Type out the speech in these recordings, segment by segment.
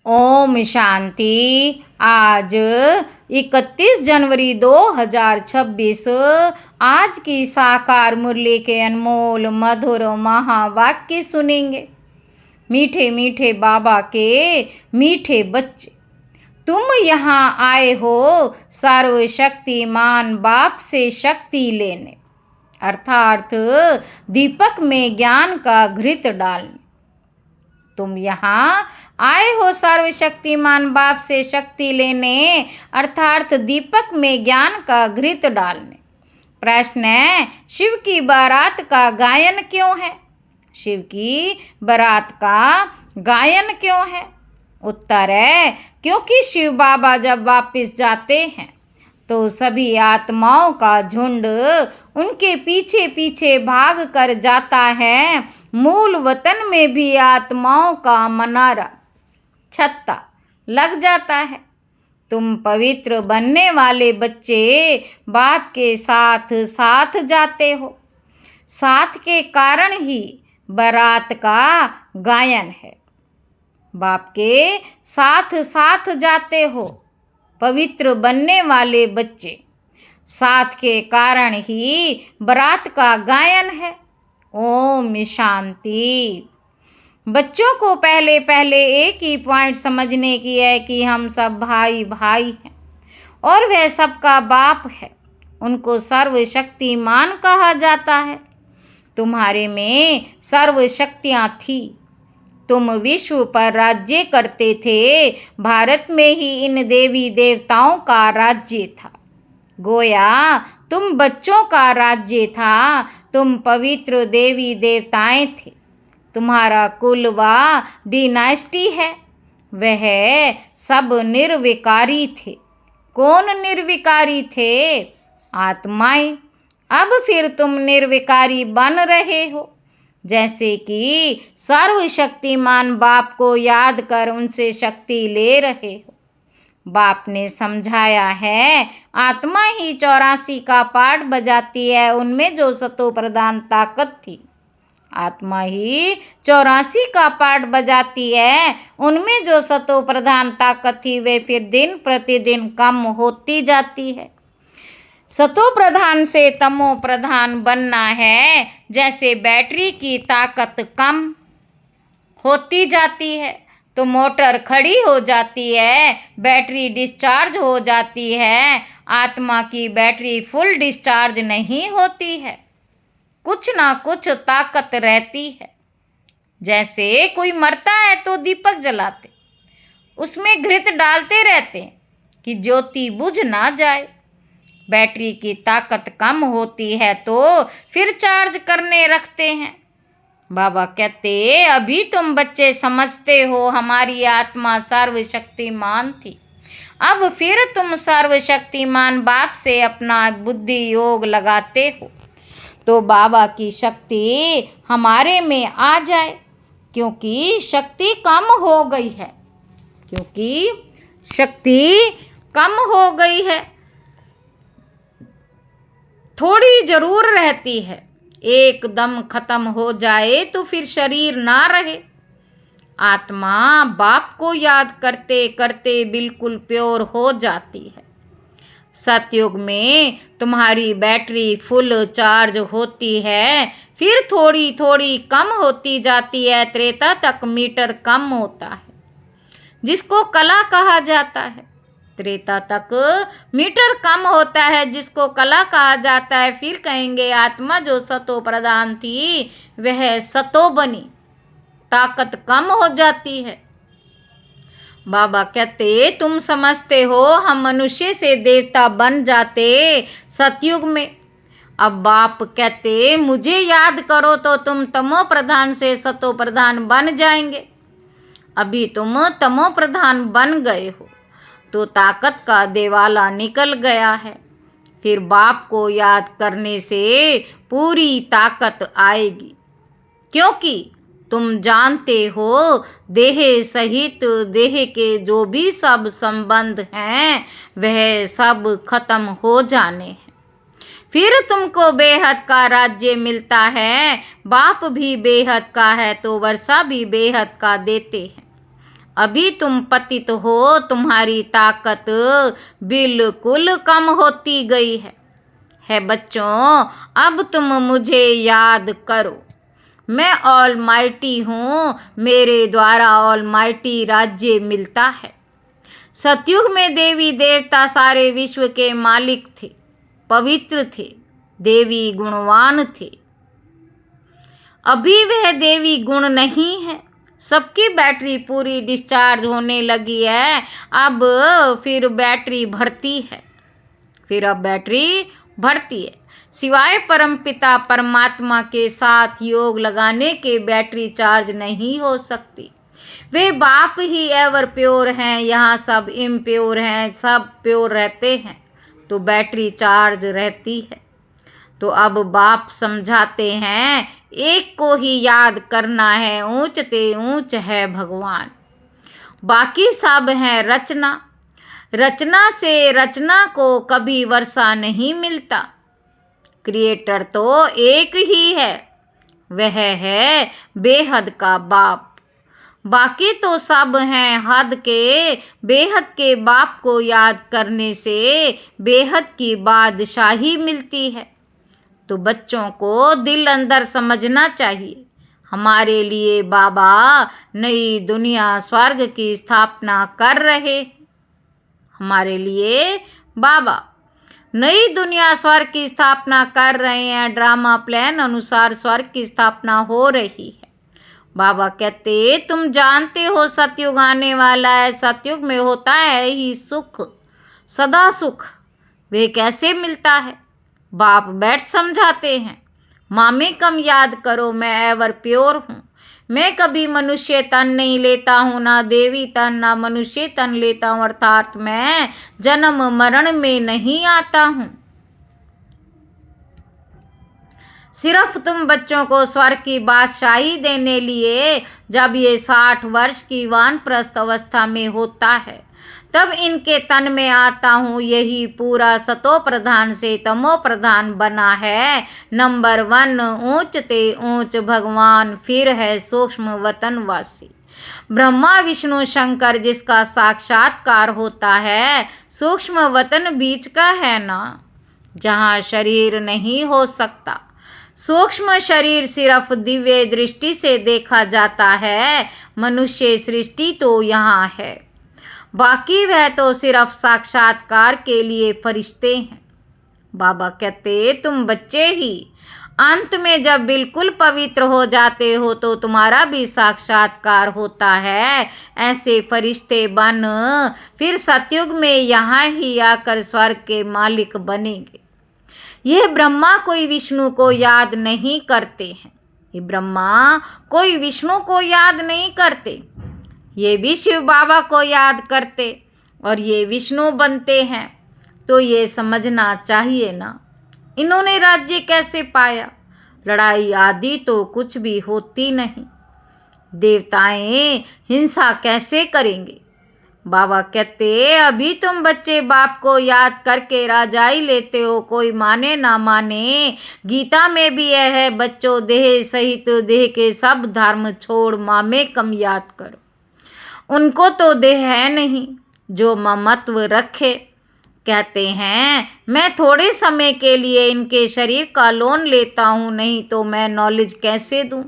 ओम शांति। आज 31 जनवरी 2026 आज की साकार मुरली के अनमोल मधुर महावाक्य सुनेंगे। मीठे मीठे बाबा के मीठे बच्चे, तुम यहाँ आए हो सर्वशक्तिमान बाप से शक्ति लेने, अर्थात दीपक में ज्ञान का घृत डालने। तुम यहाँ आए हो सर्वशक्तिमान बाप से शक्ति लेने, अर्थात दीपक में ज्ञान का घृत डालने। प्रश्न है, शिव की बारात का गायन क्यों है? शिव की बारात का गायन क्यों है? उत्तर है, क्योंकि शिव बाबा जब वापस जाते हैं तो सभी आत्माओं का झुंड उनके पीछे पीछे भाग कर जाता है। मूल वतन में भी आत्माओं का मनारा छत्ता लग जाता है। तुम पवित्र बनने वाले बच्चे बाप के साथ साथ जाते हो। साथ के कारण ही बारात का गायन है। बाप के साथ साथ जाते हो, पवित्र बनने वाले बच्चे, साथ के कारण ही बारात का गायन है। ओम शांति। बच्चों को पहले पहले एक ही पॉइंट समझने की है कि हम सब भाई भाई हैं और वह सबका बाप है। उनको सर्वशक्तिमान कहा जाता है। तुम्हारे में सर्व शक्तियाँ थी। तुम विश्व पर राज्य करते थे। भारत में ही इन देवी देवताओं का राज्य था। गोया तुम बच्चों का राज्य था। तुम पवित्र देवी देवताएं थे। तुम्हारा कुल व डिनाइस्टी है, वह सब निर्विकारी थे। कौन निर्विकारी थे? आत्माएं। अब फिर तुम निर्विकारी बन रहे हो, जैसे कि सर्वशक्तिमान बाप को याद कर उनसे शक्ति ले रहे हो। बाप ने समझाया है, आत्मा ही 84 का पाठ बजाती है। उनमें जो सतो प्रधान ताकत थी, आत्मा ही 84 का पाठ बजाती है। उनमें जो सतो प्रधान ताकत थी वे फिर दिन प्रतिदिन कम होती जाती है। सतो प्रधान से तमो प्रधान बनना है। जैसे बैटरी की ताकत कम होती जाती है तो मोटर खड़ी हो जाती है, बैटरी डिस्चार्ज हो जाती है। आत्मा की बैटरी फुल डिस्चार्ज नहीं होती है, कुछ ना कुछ ताकत रहती है। जैसे कोई मरता है तो दीपक जलाते, उसमें घृत डालते रहते हैं कि ज्योति बुझ ना जाए। बैटरी की ताकत कम होती है तो फिर चार्ज करने रखते हैं। बाबा कहते, अभी तुम बच्चे समझते हो हमारी आत्मा सर्वशक्तिमान थी। अब फिर तुम सर्वशक्तिमान बाप से अपना बुद्धि योग लगाते हो तो बाबा की शक्ति हमारे में आ जाए, क्योंकि शक्ति कम हो गई है। क्योंकि शक्ति कम हो गई है, थोड़ी जरूर रहती है। एकदम खत्म हो जाए तो फिर शरीर ना रहे। आत्मा बाप को याद करते करते बिल्कुल प्योर हो जाती है। सतयुग में तुम्हारी बैटरी फुल चार्ज होती है, फिर थोड़ी थोड़ी कम होती जाती है। त्रेता तक मीटर कम होता है, जिसको कला कहा जाता है। त्रेता तक मीटर कम होता है, जिसको कला कहा जाता है। फिर कहेंगे आत्मा जो सतो प्रधान थी वह सतो बनी, ताकत कम हो जाती है। बाबा कहते, तुम समझते हो हम मनुष्य से देवता बन जाते सतयुग में। अब बाप कहते, मुझे याद करो तो तुम तमो प्रधान से सतो प्रधान बन जाएंगे। अभी तुम तमो प्रधान बन गए हो तो ताकत का देवाला निकल गया है। फिर बाप को याद करने से पूरी ताकत आएगी, क्योंकि तुम जानते हो देह सहित देह के जो भी सब संबंध हैं वह सब खत्म हो जाने हैं। फिर तुमको बेहद का राज्य मिलता है। बाप भी बेहद का है तो वर्षा भी बेहद का देते हैं। अभी तुम पतित हो, तुम्हारी ताकत बिल्कुल कम होती गई है बच्चों, अब तुम मुझे याद करो। मैं ऑल माइटी हूँ, मेरे द्वारा ऑल माइटी राज्य मिलता है। सतयुग में देवी देवता सारे विश्व के मालिक थे, पवित्र थे, देवी गुणवान थे। अभी वह देवी गुण नहीं है। सबकी बैटरी पूरी डिस्चार्ज होने लगी है, अब फिर बैटरी भरती है, फिर अब बैटरी बढ़ती है। सिवाय परमपिता परमात्मा के साथ योग लगाने के बैटरी चार्ज नहीं हो सकती। वे बाप ही एवर प्योर हैं, यहाँ सब इम्प्योर हैं, सब प्योर रहते हैं तो बैटरी चार्ज रहती है। तो अब बाप समझाते हैं, एक को ही याद करना है, ऊंच ते ऊंच है भगवान, बाकी सब है रचना। रचना से रचना को कभी वर्षा नहीं मिलता। क्रिएटर तो एक ही है, वह है बेहद का बाप। बाकी तो सब हैं हद के। बेहद के बाप को याद करने से बेहद की बादशाही मिलती है। तो बच्चों को दिल अंदर समझना चाहिए, हमारे लिए बाबा नई दुनिया स्वर्ग की स्थापना कर रहे। हमारे लिए बाबा नई दुनिया स्वर्ग की स्थापना कर रहे हैं। ड्रामा प्लान अनुसार स्वर्ग की स्थापना हो रही है। बाबा कहते, तुम जानते हो सतयुग आने वाला है, सतयुग में होता है ही सुख, सदा सुख। वे कैसे मिलता है? बाप बैठ समझाते हैं, मामे कम याद करो, मैं एवर प्योर हूँ। मैं कभी मनुष्य तन नहीं लेता हूँ, ना देवी तन ना मनुष्य तन लेता हूँ, अर्थात मैं जन्म मरण में नहीं आता हूँ। सिर्फ तुम बच्चों को स्वर्ग की बादशाही देने लिए जब ये 60 वर्ष की वानप्रस्थ अवस्था में होता है, तब इनके तन में आता हूँ। यही पूरा सतो प्रधान से तमो प्रधान बना है। नंबर 1 ऊंच ते ऊंच भगवान, फिर है सूक्ष्म वतनवासी ब्रह्मा विष्णु शंकर, जिसका साक्षात्कार होता है। सूक्ष्म वतन बीच का है ना, जहाँ शरीर नहीं हो सकता। सूक्ष्म शरीर सिर्फ दिव्य दृष्टि से देखा जाता है। मनुष्य सृष्टि तो यहाँ है, बाकी वह तो सिर्फ साक्षात्कार के लिए फरिश्ते हैं। बाबा कहते, तुम बच्चे ही अंत में जब बिल्कुल पवित्र हो जाते हो तो तुम्हारा भी साक्षात्कार होता है। ऐसे फरिश्ते बन फिर सतयुग में यहाँ ही आकर स्वर्ग के मालिक बनेंगे। यह ब्रह्मा कोई विष्णु को याद नहीं करते हैं, ये ब्रह्मा कोई विष्णु को याद नहीं करते, ये भी शिव बाबा को याद करते और ये विष्णु बनते हैं। तो ये समझना चाहिए ना, इन्होंने राज्य कैसे पाया? लड़ाई आदि तो कुछ भी होती नहीं। देवताएं हिंसा कैसे करेंगे? बाबा कहते, अभी तुम बच्चे बाप को याद करके राजाई लेते हो, कोई माने ना माने। गीता में भी यह है, बच्चों देह सहित देह के सब धर्म छोड़ मामे कम याद करो। उनको तो देह है नहीं जो ममत्व रखे। कहते हैं, मैं थोड़े समय के लिए इनके शरीर का लोन लेता हूँ, नहीं तो मैं नॉलेज कैसे दूँ?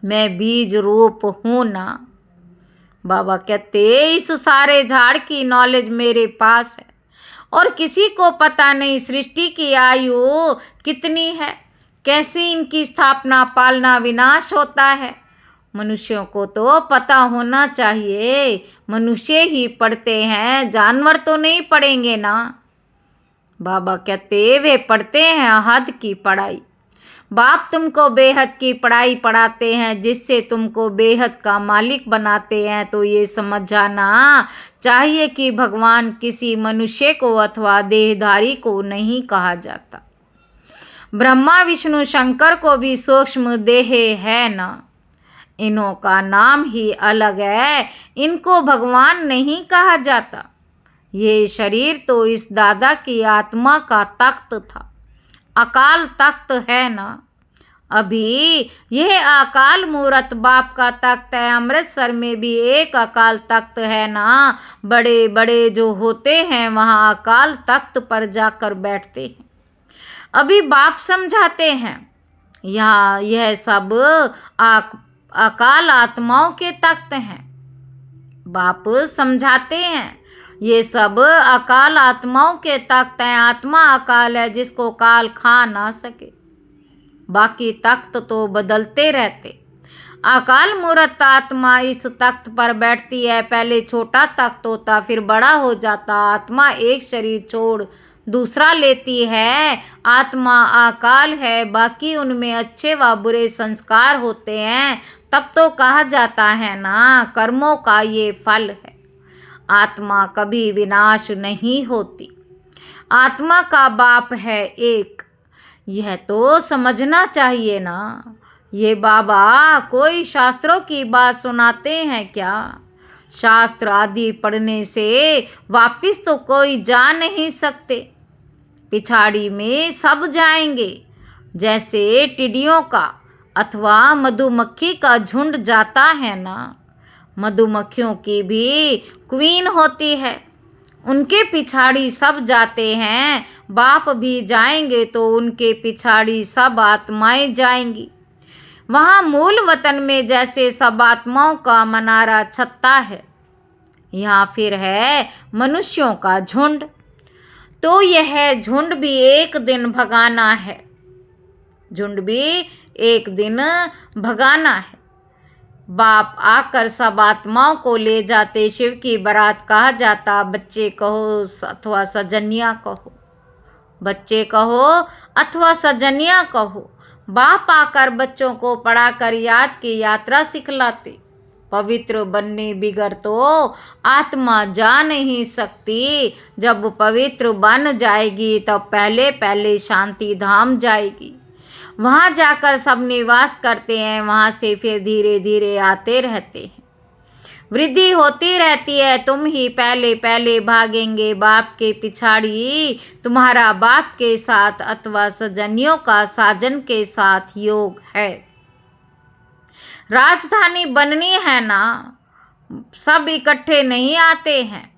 मैं बीज रूप हूँ ना। बाबा कहते, इस सारे झाड़ की नॉलेज मेरे पास है और किसी को पता नहीं सृष्टि की आयु कितनी है, कैसे इनकी स्थापना पालना विनाश होता है। मनुष्यों को तो पता होना चाहिए, मनुष्य ही पढ़ते हैं, जानवर तो नहीं पढ़ेंगे ना। बाबा कहते, वे पढ़ते हैं हद की पढ़ाई। बाप तुमको बेहद की पढ़ाई पढ़ाते हैं, जिससे तुमको बेहद का मालिक बनाते हैं। तो ये समझ जाना चाहिए कि भगवान किसी मनुष्य को अथवा देहधारी को नहीं कहा जाता। ब्रह्मा विष्णु शंकर को भी सूक्ष्म देह है ना, इन्हों का नाम ही अलग है, इनको भगवान नहीं कहा जाता। ये शरीर तो इस दादा की आत्मा का तख्त था, अकाल तख्त है ना। अभी यह अकाल मूरत बाप का तख्त है। अमृतसर में भी एक अकाल तख्त है ना, बड़े बड़े जो होते हैं वहाँ अकाल तख्त पर जाकर बैठते हैं। अभी बाप समझाते हैं यहाँ यह सब अकाल आत्माओं के तख्त हैं। बाप समझाते हैं ये सब अकाल आत्माओं के तख्त हैं। आत्मा अकाल है जिसको काल खा ना सके, बाकी तख्त तो बदलते रहते। अकाल मूरत आत्मा इस तख्त पर बैठती है। पहले छोटा तख्त होता, फिर बड़ा हो जाता। आत्मा एक शरीर छोड़ दूसरा लेती है। आत्मा अकाल है, बाकी उनमें अच्छे व बुरे संस्कार होते हैं। तब तो कहा जाता है ना, कर्मों का ये फल है। आत्मा कभी विनाश नहीं होती। आत्मा का बाप है एक, यह तो समझना चाहिए ना। ये बाबा कोई शास्त्रों की बात सुनाते हैं क्या? शास्त्र आदि पढ़ने से वापिस तो कोई जा नहीं सकते, पिछाड़ी में सब जाएंगे। जैसे टिड्डियों का अथवा मधुमक्खी का झुंड जाता है ना, मधुमक्खियों की भी क्वीन होती है, उनके पिछाड़ी सब जाते हैं। बाप भी जाएंगे तो उनके पिछाड़ी सब आत्माएं जाएंगी। वहाँ मूल वतन में जैसे सब आत्माओं का मनारा छत्ता है, यहाँ फिर है मनुष्यों का झुंड। तो यह झुंड भी एक दिन भगाना है, झुंड भी एक दिन भगाना है। बाप आकर सब आत्माओं को ले जाते। शिव की बारात कहा जाता। बच्चे कहो अथवा सजनिया कहो, बच्चे कहो अथवा सजनिया कहो। बाप आकर बच्चों को पढ़ाकर याद की यात्रा सिखलाते। पवित्र बनने बिगर तो आत्मा जा नहीं सकती। जब पवित्र बन जाएगी तब पहले पहले शांति धाम जाएगी। वहाँ जाकर सब निवास करते हैं, वहाँ से फिर धीरे धीरे आते रहते हैं। वृद्धि होती रहती है। तुम ही पहले पहले भागेंगे, बाप के पिछाड़ी तुम्हारा बाप के साथ अथवा सजनियों का साजन के साथ योग है। राजधानी बननी है ना, सब इकट्ठे नहीं आते हैं।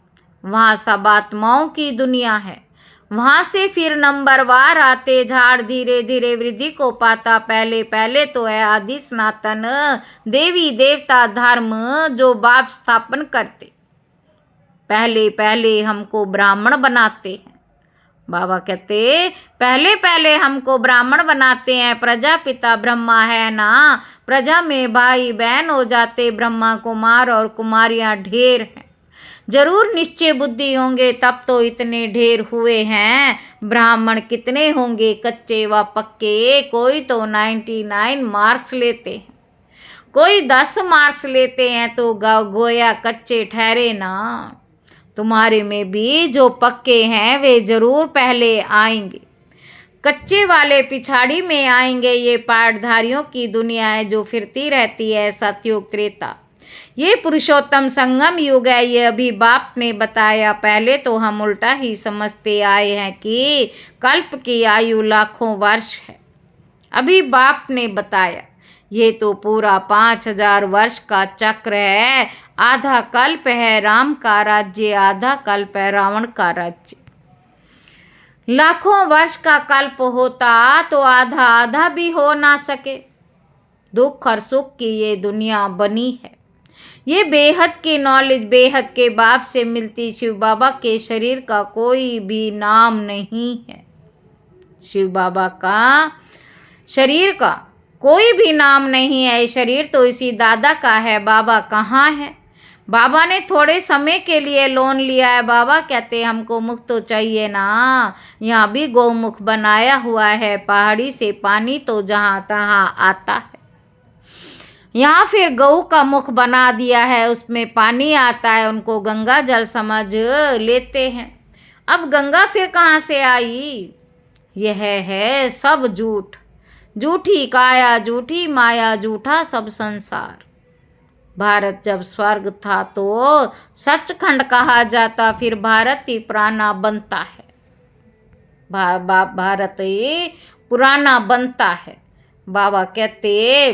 वहाँ सब आत्माओं की दुनिया है। वहाँ से फिर नंबरवार आते झाड़ धीरे धीरे वृद्धि को पाता। पहले पहले तो है आदि सनातन देवी देवता धर्म जो बाप स्थापन करते। पहले पहले हमको ब्राह्मण बनाते हैं। बाबा कहते पहले पहले हमको ब्राह्मण बनाते हैं। प्रजापिता ब्रह्मा है ना, प्रजा में भाई बहन हो जाते। ब्रह्मा कुमार और कुमारियाँ ढेर हैं। जरूर निश्चय बुद्धि होंगे तब तो इतने ढेर हुए हैं। ब्राह्मण कितने होंगे, कच्चे व पक्के? कोई तो 99 मार्क्स लेते हैं, कोई 10 मार्क्स लेते हैं, तो गोया कच्चे ठहरे ना। तुम्हारे में भी जो पक्के हैं वे जरूर पहले आएंगे, कच्चे वाले पिछाड़ी में आएंगे। ये पाठधारियों की दुनिया है जो फिरती रहती है। सतयुग त्रेता ये पुरुषोत्तम संगम युग है। ये अभी बाप ने बताया। पहले तो हम उल्टा ही समझते आए हैं कि कल्प की आयु लाखों वर्ष है। अभी बाप ने बताया ये तो पूरा 5000 वर्ष का चक्र है। आधा कल्प है राम का राज्य, आधा कल्प है रावण का राज्य। लाखों वर्ष का कल्प होता तो आधा आधा भी हो ना सके। दुख और सुख की ये दुनिया बनी है। ये बेहद की नॉलेज बेहद के बाप से मिलती। शिव बाबा के शरीर का कोई भी नाम नहीं है। शिव बाबा का शरीर का कोई भी नाम नहीं है। शरीर तो इसी दादा का है। बाबा कहाँ है? बाबा ने थोड़े समय के लिए लोन लिया है। बाबा कहते हमको मुख तो चाहिए ना। यहाँ भी गौमुख बनाया हुआ है। पहाड़ी से पानी तो जहाँ तहाँ आता है। यहाँ फिर गऊ का मुख बना दिया है, उसमें पानी आता है। उनको गंगा जल समझ लेते हैं। अब गंगा फिर कहाँ से आई? यह है सब झूठ, झूठी काया, झूठी माया, झूठा सब संसार। भारत जब स्वर्ग था तो सचखंड कहा जाता, फिर भारत ही पुराना बनता है। भारत ही पुराना बनता है। बाबा कहते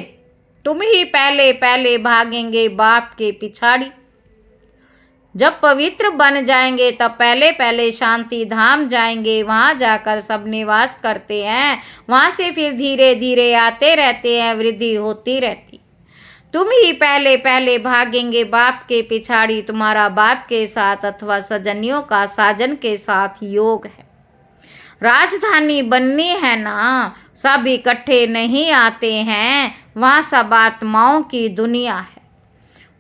तुम ही पहले पहले भागेंगे बाप के पिछाड़ी। जब पवित्र बन जाएंगे तब पहले पहले शांति धाम जाएंगे, वहाँ जाकर सब निवास करते हैं, वहाँ से फिर धीरे धीरे आते रहते हैं, वृद्धि होती रहती। तुम ही पहले पहले भागेंगे बाप के पिछाड़ी। तुम्हारा बाप के साथ अथवा सजनियों का साजन के साथ योग है। राजधानी बननी है ना, सब इकट्ठे नहीं आते हैं, वहाँ सब आत्माओं की दुनिया है,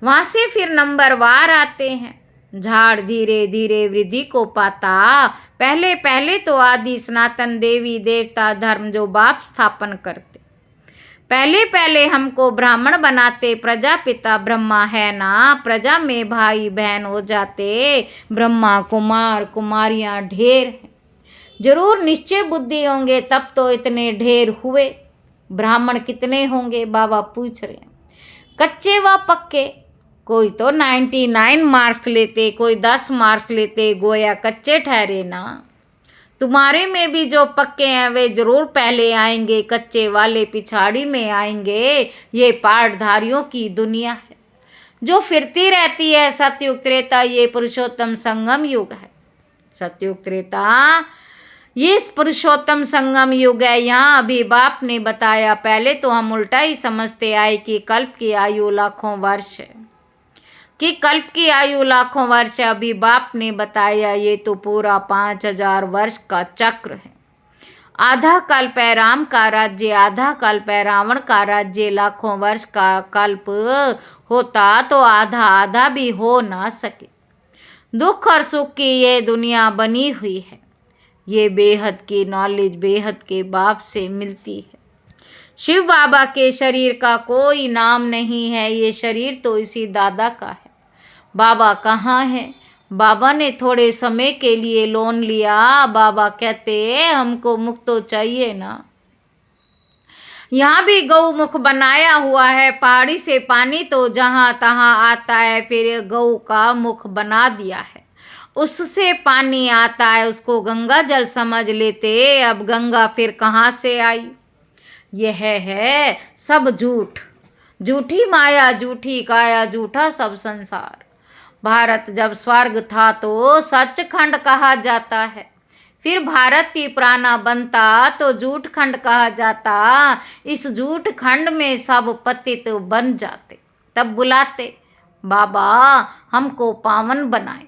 वहाँ से फिर नंबरवार आते हैं। झाड़ धीरे धीरे वृद्धि को पाता। पहले पहले तो आदि सनातन देवी देवता धर्म जो बाप स्थापन करते, पहले पहले हमको ब्राह्मण बनाते। प्रजापिता ब्रह्मा है ना, प्रजा में भाई बहन हो जाते। ब्रह्मा कुमार कुमारियाँ ढेर हैं, जरूर निश्चय बुद्धि होंगे तब तो इतने ढेर हुए। ब्राह्मण कितने होंगे बाबा पूछ रहे हैं। कच्चे व पक्के, कोई तो 99 मार्क्स लेते, कोई 10 मार्क्स लेते, गोया कच्चे ठहरे ना। तुम्हारे में भी जो पक्के हैं वे जरूर पहले आएंगे, कच्चे वाले पिछाड़ी में आएंगे। ये पाठधारियों की दुनिया है जो फिरती रहती है। सतयुग त्रेता ये पुरुषोत्तम संगम युग है। सतयुग त्रेता ये पुरुषोत्तम संगम युग है। यहाँ अभी बाप ने बताया, पहले तो हम उल्टा ही समझते आए कि कल्प की आयु लाखों वर्ष है, कि कल्प की आयु लाखों वर्ष है। अभी बाप ने बताया ये तो पूरा 5000 वर्ष का चक्र है। आधा कल्प है राम का राज्य, आधा कल्प है रावण का राज्य। लाखों वर्ष का कल्प होता तो आधा आधा भी हो ना सके। दुख और सुख की ये दुनिया बनी हुई है। ये बेहद की नॉलेज बेहद के बाप से मिलती है। शिव बाबा के शरीर का कोई नाम नहीं है, ये शरीर तो इसी दादा का है। बाबा कहाँ है? बाबा ने थोड़े समय के लिए लोन लिया। बाबा कहते हमको मुख तो चाहिए ना। यहाँ भी गौ मुख बनाया हुआ है। पहाड़ी से पानी तो जहाँ तहाँ आता है, फिर गौ का मुख बना दिया है, उससे पानी आता है, उसको गंगा जल समझ लेते। अब गंगा फिर कहाँ से आई? यह है सब झूठ, झूठी माया, झूठी काया, झूठा सब संसार। भारत जब स्वर्ग था तो सचखंड कहा जाता है, फिर भारत ही पुराना बनता तो झूठ खंड कहा जाता। इस झूठ खंड में सब पतित बन जाते, तब बुलाते बाबा हमको पावन बनाए,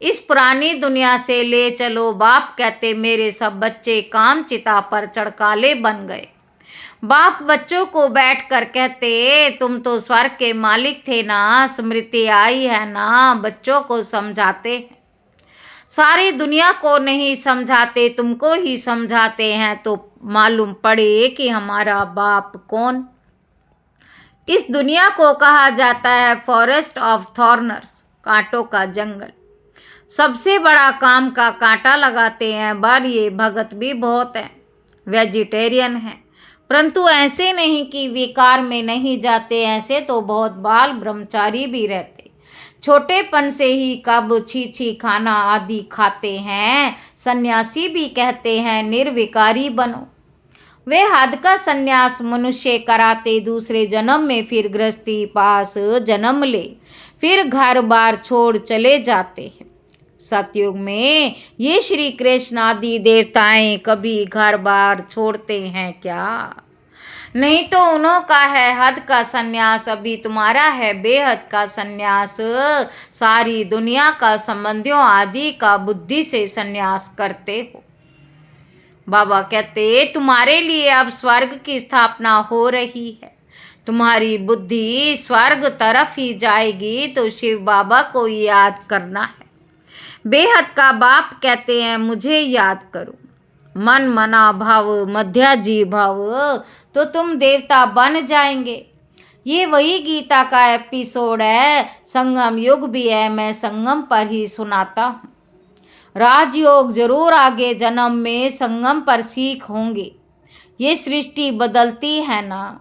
इस पुरानी दुनिया से ले चलो। बाप कहते मेरे सब बच्चे काम चिता पर चढ़काले बन गए। बाप बच्चों को बैठकर कहते तुम तो स्वर्ग के मालिक थे ना, स्मृति आई है ना। बच्चों को समझाते हैं, सारी दुनिया को नहीं समझाते, तुमको ही समझाते हैं, तो मालूम पड़े कि हमारा बाप कौन। इस दुनिया को कहा जाता है फॉरेस्ट ऑफ थॉर्नर्स, कांटों का जंगल। सबसे बड़ा काम का कांटा लगाते हैं। बार ये भगत भी बहुत हैं, वेजिटेरियन हैं, परंतु ऐसे नहीं कि विकार में नहीं जाते। ऐसे तो बहुत बाल ब्रह्मचारी भी रहते, छोटेपन से ही कब छी खाना आदि खाते हैं। सन्यासी भी कहते हैं निर्विकारी बनो। वे हद का सन्यास मनुष्य कराते, दूसरे जन्म में फिर गृहस्थी पास जन्म ले, फिर घर बार छोड़ चले जाते हैं। सतयुग में ये श्री कृष्ण आदि देवताएं कभी घर बार छोड़ते हैं क्या? नहीं तो उन्हों का है हद का सन्यास, अभी तुम्हारा है बेहद का सन्यास। सारी दुनिया का संबंधियों आदि का बुद्धि से सन्यास करते हो। बाबा कहते तुम्हारे लिए अब स्वर्ग की स्थापना हो रही है, तुम्हारी बुद्धि स्वर्ग तरफ ही जाएगी, तो शिव बाबा को याद करना है। बेहद का बाप कहते हैं मुझे याद करो, मन मना भाव मध्याजी भाव, तो तुम देवता बन जाएंगे। ये वही गीता का एपिसोड है, संगम युग भी है, मैं संगम पर ही सुनाता हूँ। राजयोग जरूर आगे जन्म में संगम पर सीख होंगे। ये सृष्टि बदलती है ना,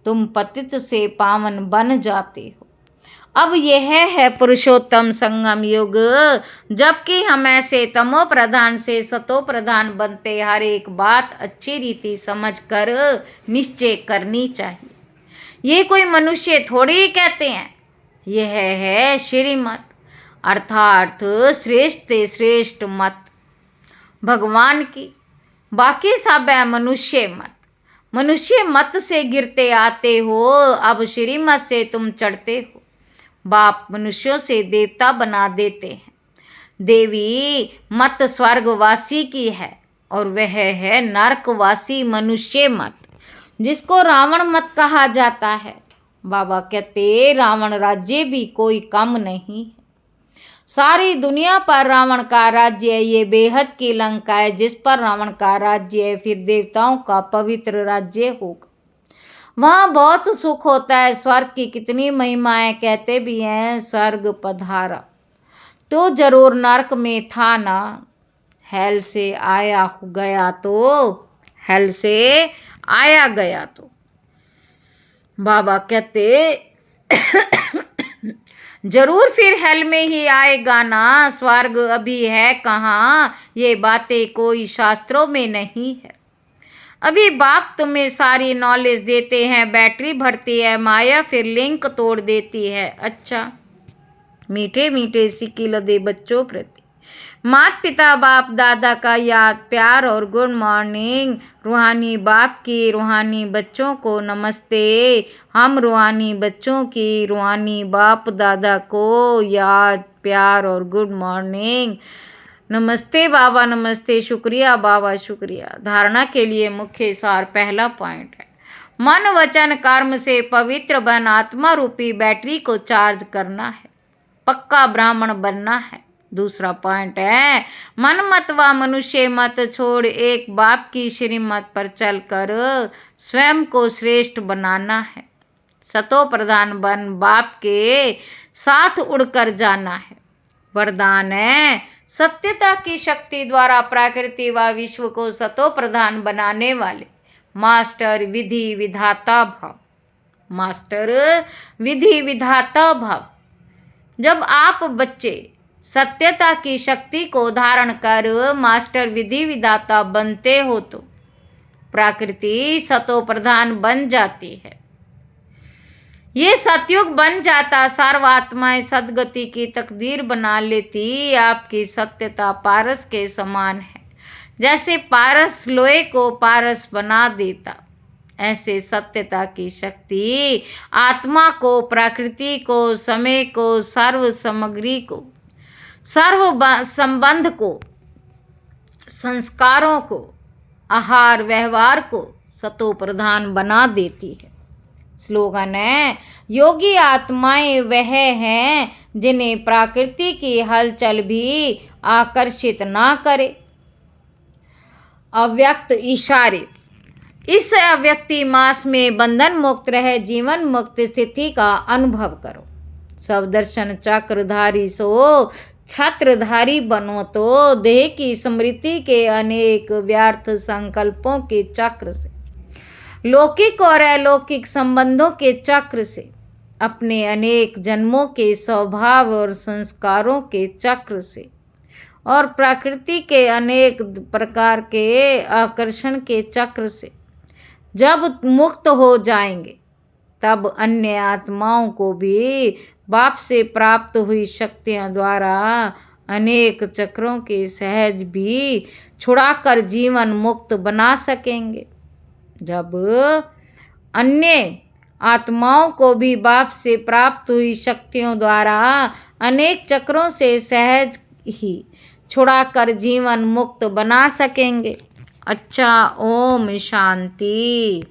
तुम पतित से पावन बन जाते हो। अब यह है पुरुषोत्तम संगम युग, जबकि हम ऐसे तमो प्रधान से सतो प्रधान बनते हर एक बात अच्छी रीति समझकर निश्चय करनी चाहिए। ये कोई मनुष्य थोड़ी ही कहते हैं, यह है श्रीमत अर्थात श्रेष्ठ से श्रेष्ठ मत भगवान की, बाकी सब है मनुष्य मत। मनुष्य मत से गिरते आते हो, अब श्रीमत से तुम चढ़ते हो। बाप मनुष्यों से देवता बना देते हैं। देवी मत स्वर्गवासी की है और वह है नरकवासी मनुष्य मत, जिसको रावण मत कहा जाता है। बाबा कहते रावण राज्य भी कोई कम नहीं है। सारी दुनिया पर रावण का राज्य है, ये बेहद की लंका है जिस पर रावण का राज्य है, फिर देवताओं का पवित्र राज्य होगा। वहाँ बहुत सुख होता है। स्वर्ग की कितनी महिमाएं, कहते भी हैं स्वर्ग पधारा तो जरूर नरक में था ना, हेल से आया गया तो, हेल से आया गया तो। बाबा कहते जरूर फिर हेल में ही आएगा ना, स्वर्ग अभी है कहाँ, ये बातें कोई शास्त्रों में नहीं है। अभी बाप तुम्हें सारी नॉलेज देते हैं, बैटरी भरती है माया, फिर लिंक तोड़ देती है। अच्छा, मीठे मीठे सिक्की लदे बच्चों प्रति माता पिता बाप दादा का याद प्यार और गुड मॉर्निंग। रूहानी बाप की रूहानी बच्चों को नमस्ते। हम रूहानी बच्चों की रूहानी बाप दादा को याद प्यार और गुड मॉर्निंग। नमस्ते बाबा, नमस्ते, शुक्रिया बाबा, शुक्रिया। धारणा के लिए मुख्य सार पहला पॉइंट है, मन वचन कर्म से पवित्र बन आत्मा रूपी बैटरी को चार्ज करना है, पक्का ब्राह्मण बनना है। दूसरा पॉइंट है, मन मत व मनुष्य मत छोड़ एक बाप की श्रीमत पर चलकर स्वयं को श्रेष्ठ बनाना है। सतो प्रधान बन बाप के साथ उड़कर जाना है। वरदान है, सत्यता की शक्ति द्वारा प्रकृति व विश्व को सतो प्रधान बनाने वाले मास्टर विधि विधाता भाव। मास्टर विधि विधाता भाव। जब आप बच्चे सत्यता की शक्ति को धारण कर मास्टर विधि विधाता बनते हो तो प्रकृति सतो प्रधान बन जाती है। ये सतयुग बन जाता, सर्वात्माएं सदगति की तकदीर बना लेती। आपकी सत्यता पारस के समान है, जैसे पारस लोहे को पारस बना देता, ऐसे सत्यता की शक्ति आत्मा को, प्रकृति को, समय को, सर्व सामग्री को, सर्व संबंध को, संस्कारों को, आहार व्यवहार को सतो प्रधान बना देती है। स्लोगन है, योगी आत्माएं वह हैं जिन्हें प्रकृति की हलचल भी आकर्षित ना करे। अव्यक्त इशारे। इस अव्यक्ति मास में बंधन मुक्त रह जीवन मुक्त स्थिति का अनुभव करो। सब दर्शन चक्रधारी सो छत्रधारी बनो तो देह की स्मृति के अनेक व्यर्थ संकल्पों के चक्र से, लौकिक और अलौकिक संबंधों के चक्र से, अपने अनेक जन्मों के स्वभाव और संस्कारों के चक्र से और प्रकृति के अनेक प्रकार के आकर्षण के चक्र से जब मुक्त हो जाएंगे, तब अन्य आत्माओं को भी बाप से प्राप्त हुई शक्तियां द्वारा अनेक चक्रों के सहज भी छुड़ाकर जीवन मुक्त बना सकेंगे। जब अन्य आत्माओं को भी बाप से प्राप्त हुई शक्तियों द्वारा अनेक चक्रों से सहज ही छुड़ाकर जीवन मुक्त बना सकेंगे। अच्छा, ओम शांति।